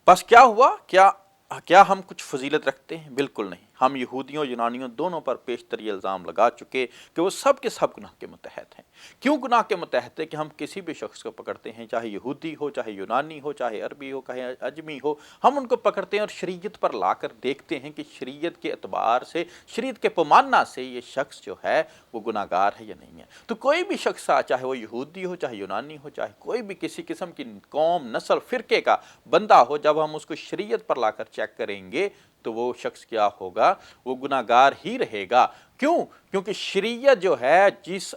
بس کیا ہوا؟ کیا ہم کچھ فضیلت رکھتے ہیں؟ بالکل نہیں۔ ہم یہودیوں یونانیوں دونوں پر پیشتر یہ الزام لگا چکے کہ وہ سب کے سب گناہ کے متحد ہیں۔ کیوں گناہ کے متحد ہے؟ کہ ہم کسی بھی شخص کو پکڑتے ہیں، چاہے یہودی ہو، چاہے یونانی ہو، چاہے عربی ہو، چاہے عجمی ہو، ہم ان کو پکڑتے ہیں اور شریعت پر لا کر دیکھتے ہیں کہ شریعت کے اعتبار سے، شریعت کے پیمانہ سے یہ شخص جو ہے وہ گناہ گار ہے یا نہیں ہے۔ تو کوئی بھی شخص چاہے وہ یہودی ہو، چاہے یونانی ہو، چاہے کوئی بھی کسی قسم کی قوم، نسل، فرقے کا بندہ ہو، جب ہم اس کو شریعت پر لا کر چیک کریں گے تو وہ شخص کیا ہوگا؟ وہ گناہ گار ہی رہے گا۔ کیوں؟ کیونکہ شریعت جو ہے جس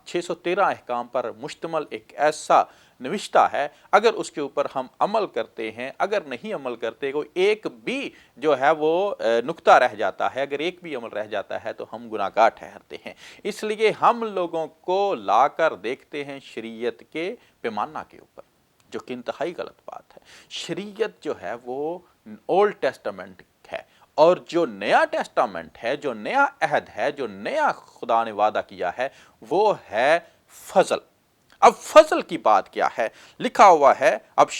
613 احکام پر مشتمل ایک ایسا نوشتہ ہے، اگر اس کے اوپر ہم عمل کرتے ہیں، اگر نہیں عمل کرتے، کوئی ایک بھی جو ہے وہ نقطہ رہ جاتا ہے، اگر ایک بھی عمل رہ جاتا ہے تو ہم گناہ گار ٹھہرتے ہیں۔ اس لیے ہم لوگوں کو لا کر دیکھتے ہیں شریعت کے پیمانہ کے اوپر، جو کہ انتہائی غلط بات ہے۔ شریعت جو ہے وہ اولڈ ٹیسٹامنٹ ہے، اور جو نیا ٹیسٹامنٹ ہے، جو نیا عہد ہے، جو نیا خدا نے وعدہ کیا ہے، وہ ہے فضل۔ اب فضل کی بات کیا ہے؟ لکھا ہوا ہے، اب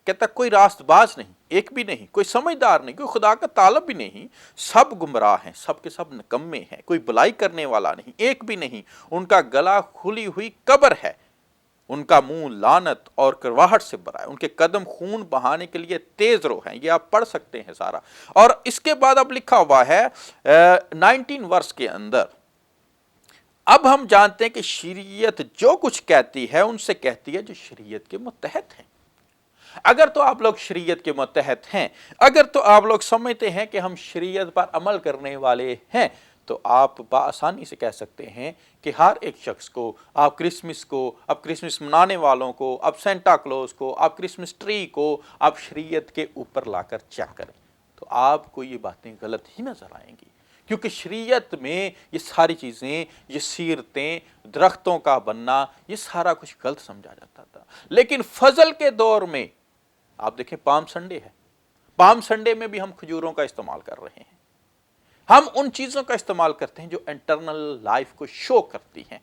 کہتا کوئی راست باز نہیں، ایک بھی نہیں، کوئی سمجھدار نہیں، کوئی خدا کا طالب بھی نہیں، سب گمراہ ہیں، سب کے سب نکمے ہیں، کوئی بلائی کرنے والا نہیں، ایک بھی نہیں، ان کا گلا کھلی ہوئی قبر ہے، ان کا منہ لعنت اور کرواہٹ سے بھرا ہے، ان کے قدم خون بہانے کے لیے تیز رو ہیں۔ یہ آپ پڑھ سکتے ہیں سارا۔ اور اس کے بعد اب لکھا ہوا ہے 19 ورس کے اندر، اب ہم جانتے ہیں کہ شریعت جو کچھ کہتی ہے ان سے کہتی ہے جو شریعت کے متحد ہیں۔ اگر تو آپ لوگ شریعت کے متحد ہیں، اگر تو آپ لوگ سمجھتے ہیں کہ ہم شریعت پر عمل کرنے والے ہیں، تو آپ بآسانی سے کہہ سکتے ہیں کہ ہر ایک شخص کو، آپ کرسمس کو، آپ کرسمس منانے والوں کو، آپ سینٹا کلوز کو، آپ کرسمس ٹری کو، آپ شریعت کے اوپر لا کر چیک کریں تو آپ کو یہ باتیں غلط ہی نظر آئیں گی، کیونکہ شریعت میں یہ ساری چیزیں، یہ سیرتیں، درختوں کا بننا، یہ سارا کچھ غلط سمجھا جاتا تھا۔ لیکن فضل کے دور میں آپ دیکھیں پام سنڈے ہے، پام سنڈے میں بھی ہم کھجوروں کا استعمال کر رہے ہیں، ہم ان چیزوں کا استعمال کرتے ہیں جو انٹرنل لائف کو شو کرتی ہیں۔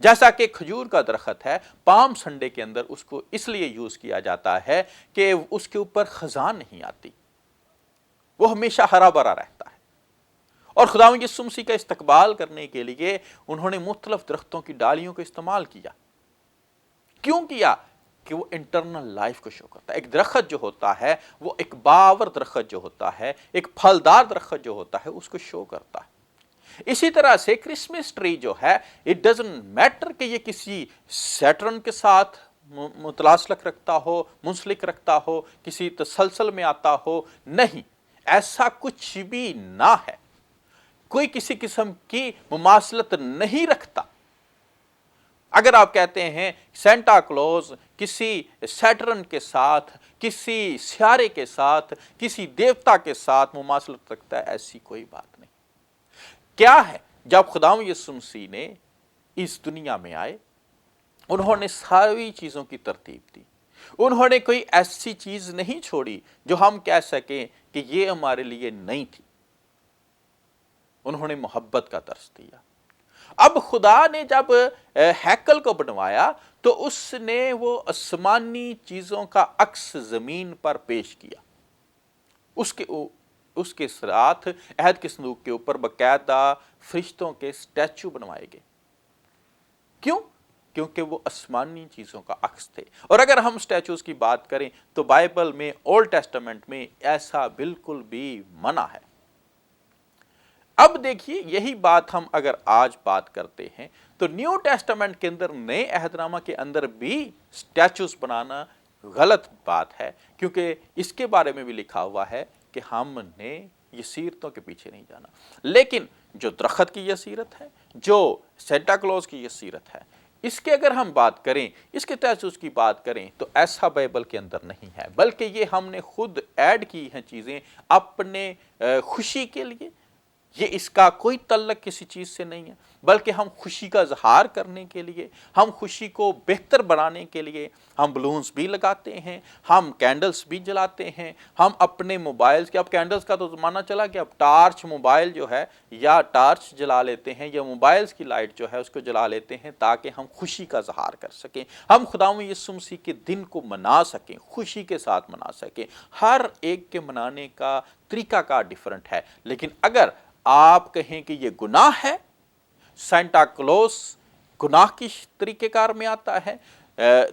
جیسا کہ کھجور کا درخت ہے، پام سنڈے کے اندر اس کو اس لیے یوز کیا جاتا ہے کہ اس کے اوپر خزان نہیں آتی، وہ ہمیشہ ہرا بھرا رہتا ہے۔ اور خداوند یسوع مسیح کا استقبال کرنے کے لیے انہوں نے مختلف درختوں کی ڈالیوں کو استعمال کیا۔ کیوں کیا؟ کہ وہ انٹرنل لائف کو شو کرتا ہے۔ ایک درخت جو ہوتا ہے، وہ ایک باور درخت جو ہوتا ہے، ایک پھلدار درخت جو ہوتا ہے، اس کو شو کرتا ہے۔ اسی طرح سے کرسمس ٹری جو ہے، اٹ ڈزنٹ میٹر کہ یہ کسی سیٹرن کے ساتھ متلاصق رکھتا ہو، منسلک رکھتا ہو، کسی تسلسل میں آتا ہو، نہیں، ایسا کچھ بھی نہ ہے، کوئی کسی قسم کی مماثلت نہیں رکھتا۔ اگر آپ کہتے ہیں سینٹا کلوز کسی سیٹرن کے ساتھ، کسی سیارے کے ساتھ، کسی دیوتا کے ساتھ مماثلت رکھتا ہے، ایسی کوئی بات نہیں۔ کیا ہے؟ جب خداوند یسوع مسیح نے اس دنیا میں آئے، انہوں نے ساری چیزوں کی ترتیب دی، انہوں نے کوئی ایسی چیز نہیں چھوڑی جو ہم کہہ سکیں کہ یہ ہمارے لیے نہیں تھی۔ انہوں نے محبت کا درس دیا۔ اب خدا نے جب ہیکل کو بنوایا تو اس نے وہ آسمانی چیزوں کا عکس زمین پر پیش کیا۔ اس کے ساتھ عہد کے صندوق کے اوپر باقاعدہ فرشتوں کے سٹیچو بنوائے گئے۔ کیوں؟ کیونکہ وہ آسمانی چیزوں کا عکس تھے۔ اور اگر ہم سٹیچوز کی بات کریں تو بائبل میں، اولڈ ٹیسٹامنٹ میں ایسا بالکل بھی منع ہے۔ اب دیکھیے، یہی بات ہم اگر آج بات کرتے ہیں تو نیو ٹیسٹامنٹ کے اندر، نئے عہد نامہ کے اندر بھی سٹیچوز بنانا غلط بات ہے، کیونکہ اس کے بارے میں بھی لکھا ہوا ہے کہ ہم نے یہ سیرتوں کے پیچھے نہیں جانا۔ لیکن جو درخت کی یہ سیرت ہے، جو سینٹا کلوز کی یہ سیرت ہے، اس کے اگر ہم بات کریں، اس کے سٹیچوز کی بات کریں تو ایسا بائبل کے اندر نہیں ہے، بلکہ یہ ہم نے خود ایڈ کی ہیں چیزیں اپنے خوشی کے لیے، یہ اس کا کوئی تعلق کسی چیز سے نہیں ہے، بلکہ ہم خوشی کا اظہار کرنے کے لیے، ہم خوشی کو بہتر بنانے کے لیے ہم بلونز بھی لگاتے ہیں، ہم کینڈلز بھی جلاتے ہیں، ہم اپنے موبائلز کے، اب کینڈلز کا تو زمانہ چلا کہ اب ٹارچ موبائل جو ہے یا ٹارچ جلا لیتے ہیں یا موبائلز کی لائٹ جو ہے اس کو جلا لیتے ہیں تاکہ ہم خوشی کا اظہار کر سکیں، ہم خداوند یسوع مسیح کے دن کو منا سکیں، خوشی کے ساتھ منا سکیں۔ ہر ایک کے منانے کا طریقہ کار ڈیفرنٹ ہے، لیکن اگر آپ کہیں کہ یہ گناہ ہے، سینٹا کلوز گناہ کی طریقہ کار میں آتا ہے،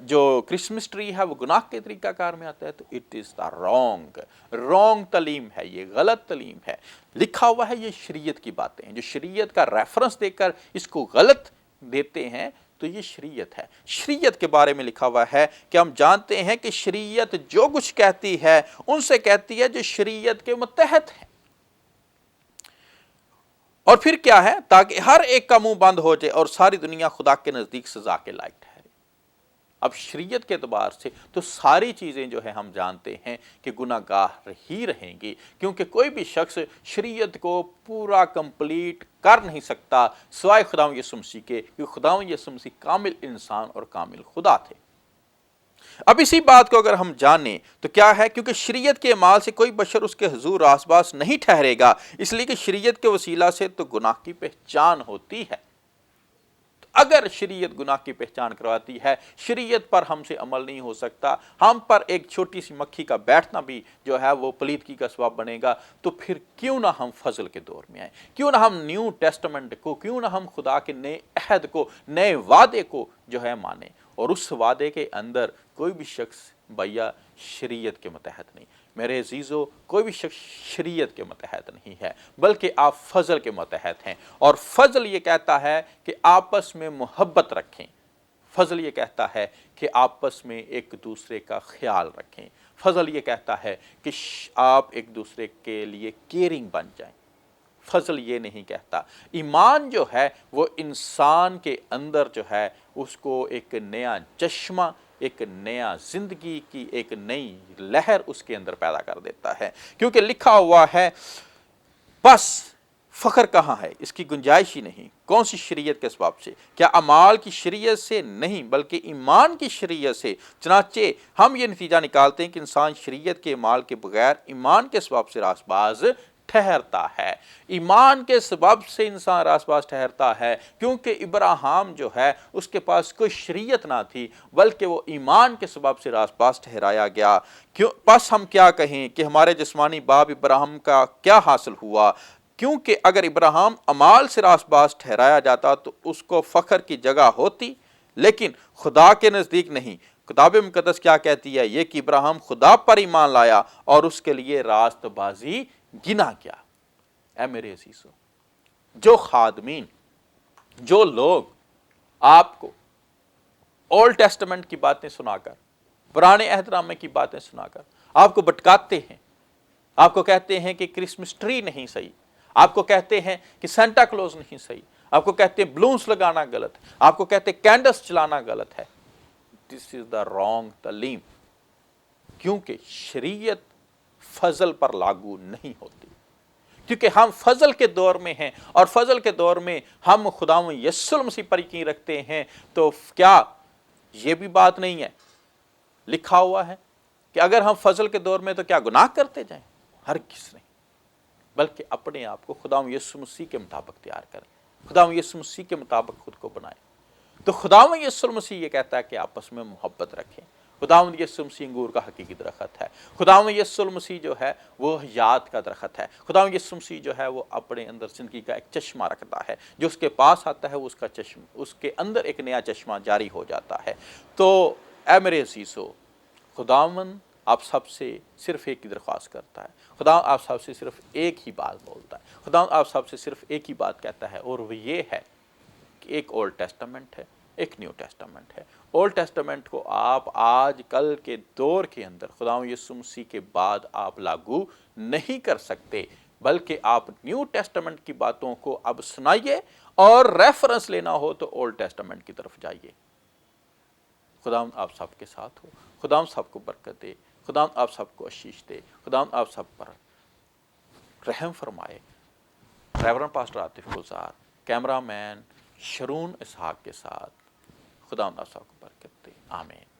جو کرسمس ٹری ہے وہ گناہ کے طریقہ کار میں آتا ہے، تو اٹ از دا رونگ تعلیم ہے، یہ غلط تعلیم ہے۔ لکھا ہوا ہے، یہ شریعت کی باتیں ہیں، جو شریعت کا ریفرنس دے کر اس کو غلط دیتے ہیں تو یہ شریعت ہے۔ شریعت کے بارے میں لکھا ہوا ہے کہ ہم جانتے ہیں کہ شریعت جو کچھ کہتی ہے ان سے کہتی ہے جو شریعت کے متحد ہیں، اور پھر کیا ہے؟ تاکہ ہر ایک کا منہ بند ہو جائے اور ساری دنیا خدا کے نزدیک سزا کے لائق ٹھہرے۔ اب شریعت کے اعتبار سے تو ساری چیزیں جو ہے ہم جانتے ہیں کہ گناہ گار ہی رہیں گی، کیونکہ کوئی بھی شخص شریعت کو پورا کمپلیٹ کر نہیں سکتا سوائے خداوند یسوع مسیح کے، کیونکہ خداوند یسوع مسیح کامل انسان اور کامل خدا تھے۔ اب اسی بات کو اگر ہم جانیں تو کیا ہے؟ کیونکہ شریعت کے اعمال سے کوئی بشر اس کے حضور راست باز نہیں ٹھہرے گا، اس لیے کہ شریعت کے وسیلہ سے تو گناہ کی پہچان ہوتی ہے۔ اگر شریعت گناہ کی پہچان کرواتی ہے، شریعت پر ہم سے عمل نہیں ہو سکتا، ہم پر ایک چھوٹی سی مکھی کا بیٹھنا بھی جو ہے وہ پلیدگی کا سبب بنے گا، تو پھر کیوں نہ ہم فضل کے دور میں آئیں، کیوں نہ ہم نیو ٹیسٹمنٹ کو، کیوں نہ ہم خدا کے نئے عہد کو، نئے وعدے کو جو ہے مانیں، اور اس وعدے کے اندر کوئی بھی شخص بھیا شریعت کے متحد نہیں۔ میرے عزیزو، کوئی بھی شخص شریعت کے متحد نہیں ہے، بلکہ آپ فضل کے متحد ہیں، اور فضل یہ کہتا ہے کہ آپس میں محبت رکھیں، فضل یہ کہتا ہے کہ آپس میں ایک دوسرے کا خیال رکھیں، فضل یہ کہتا ہے کہ آپ ایک دوسرے کے لیے کیئرنگ بن جائیں۔ فضل یہ نہیں کہتا۔ ایمان جو ہے وہ انسان کے اندر جو ہے اس کو ایک نیا چشمہ، ایک نیا زندگی کی ایک نئی لہر اس کے اندر پیدا کر دیتا ہے، کیونکہ لکھا ہوا ہے بس فخر کہاں ہے، اس کی گنجائش ہی نہیں۔ کون سی شریعت کے سبب سے؟ کیا اعمال کی شریعت سے؟ نہیں، بلکہ ایمان کی شریعت سے۔ چنانچہ ہم یہ نتیجہ نکالتے ہیں کہ انسان شریعت کے اعمال کے بغیر ایمان کے سبب سے راست باز ٹھہرتا ہے۔ ایمان کے سبب سے انسان راست باز ٹھہرتا ہے، کیونکہ ابراہیم جو ہے اس کے پاس کوئی شریعت نہ تھی، بلکہ وہ ایمان کے سبب سے راست باز ٹھہرایا گیا۔ پس ہم کیا کہیں کہ ہمارے جسمانی باپ ابراہیم کا کیا حاصل ہوا؟ کیونکہ اگر ابراہیم اعمال سے راست باز ٹھہرایا جاتا تو اس کو فخر کی جگہ ہوتی، لیکن خدا کے نزدیک نہیں۔ کتاب مقدس کیا کہتی ہے؟ یہ کہ ابراہیم خدا پر ایمان لایا اور اس کے لیے راست بازی گنا گیا۔ اے میرے عزیزو، جو خادمین، جو لوگ آپ کو اولڈ ٹیسٹمنٹ کی باتیں سنا کر، پرانے عہد نامے کی باتیں سنا کر آپ کو بھٹکاتے ہیں، آپ کو کہتے ہیں کہ کرسمس ٹری نہیں صحیح، آپ کو کہتے ہیں کہ سینٹا کلوز نہیں صحیح، آپ کو کہتے ہیں بلونز لگانا غلط ہے، آپ کو کہتے ہیں کینڈلز چلانا غلط ہے، دس از دا رانگ تعلیم، کیونکہ شریعت فضل پر لاگو نہیں ہوتی، کیونکہ ہم فضل کے دور میں ہیں، اور فضل کے دور میں ہم خداوند یسوع مسیح پر یقین رکھتے ہیں، تو کیا یہ بھی بات نہیں ہے لکھا ہوا ہے کہ اگر ہم فضل کے دور میں تو کیا گناہ کرتے جائیں؟ ہرگز نہیں، بلکہ اپنے آپ کو خداوند یسوع مسیح کے مطابق تیار کریں، خداوند یسوع مسیح کے مطابق خود کو بنائیں۔ تو خداوند یسوع مسیح یہ کہتا ہے کہ آپس میں محبت رکھیں۔ خداوند یسوع مسیح انگور کا حقیقی درخت ہے، خداوند یسوع مسیح جو ہے وہ حیات کا درخت ہے، خداوند یسوع مسیح جو ہے وہ اپنے اندر زندگی کا ایک چشمہ رکھتا ہے، جو اس کے پاس آتا ہے وہ اس کے اندر ایک نیا چشمہ جاری ہو جاتا ہے۔ تو اے میرے عزیزو، خداوند آپ سب سے صرف ایک ہی درخواست کرتا ہے، خدا آپ سب سے صرف ایک ہی بات بولتا ہے، خدا آپ سب سے صرف ایک ہی بات کہتا ہے، اور وہ یہ ہے کہ ایک اولڈ ٹیسٹمنٹ ہے، ایک نیو ٹیسٹمنٹ ہے۔ اولڈ ٹیسٹمنٹ کو آپ آج کل کے دور کے اندر خداوند یسوع مسیح کے بعد آپ لاگو نہیں کر سکتے، بلکہ آپ نیو ٹیسٹمنٹ کی باتوں کو اب سنائیے، اور ریفرنس لینا ہو تو اولڈ ٹیسٹمنٹ کی طرف جائیے۔ خداوند آپ سب کے ساتھ ہو، خداوند سب کو برکت دے، خداوند آپ سب کو آشیش دے، خداوند آپ سب پر رحم فرمائے۔ ریورنڈ پاسٹر عاطف گلزار، کیمرہ مین شرون اسحاق کے ساتھ، خدا صاحب کو برکت دے، آمین۔